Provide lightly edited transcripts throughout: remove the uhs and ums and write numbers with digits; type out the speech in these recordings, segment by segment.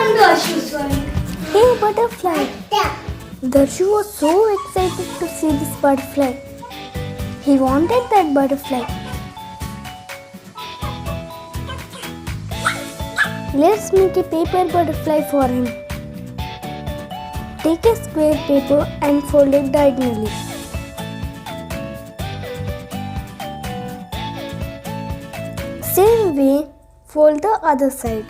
Welcome to Hashu'z world. Hey butterfly! Dharshu was so excited to see this butterfly. He wanted that butterfly. Let's make a paper butterfly for him. Take a square paper and fold it diagonally. Same way, fold the other side.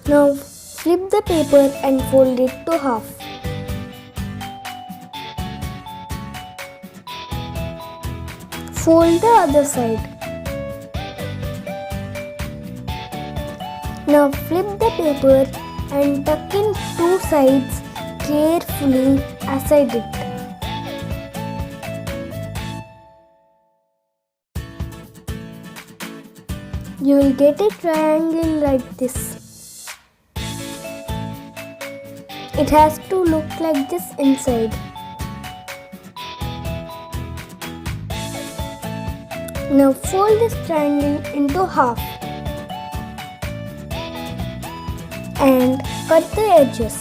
Now flip the paper and fold it to half. Fold the other side. Now flip the paper and tuck in two sides carefully as I did. You will get a triangle like this. It has to look like this inside. Now fold this triangle into half and cut the edges.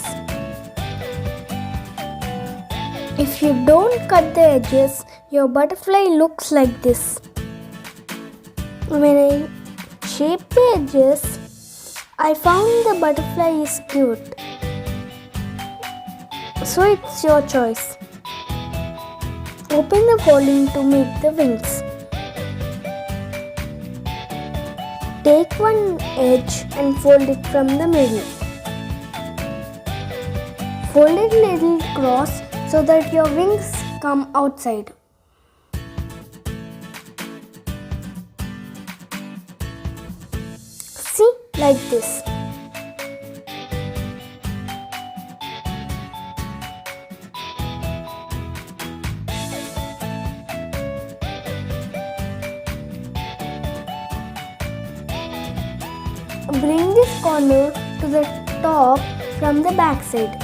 If you don't cut the edges, your butterfly looks like this. When I shaped the edges, I found the butterfly is cute. So it's your choice. Open the folding to make the wings. Take one edge and fold it from the middle. Fold it a little cross so that your wings come outside. See, like this. Bring this corner to the top from the back side.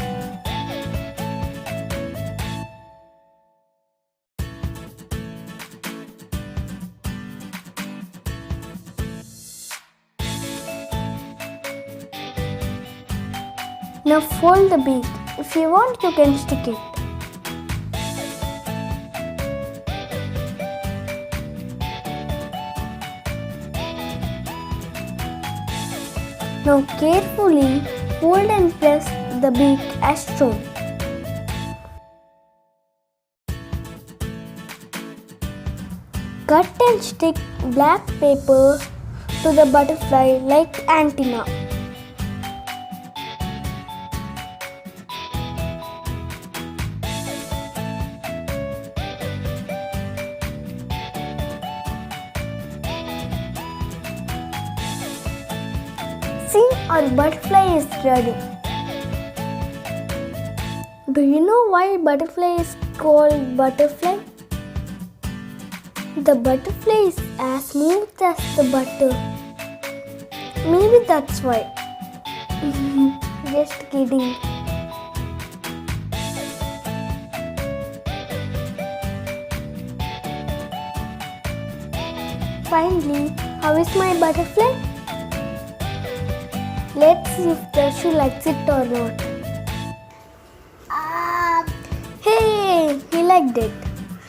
Now fold the beak. If you want, you can stick it. Now carefully fold and press the beak as shown. Cut and stick black paper to the butterfly like antenna. See, our butterfly is ready. Do you know why butterfly is called butterfly? The butterfly is as smooth as the butter. Maybe that's why. Just kidding. Finally, how is my butterfly? Let's see if Dharshu likes it or not. Hey, he liked it.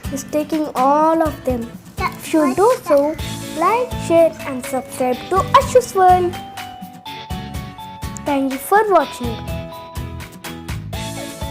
He's taking all of them. If you do so, like, share and subscribe to Hashu'z world. Thank you for watching.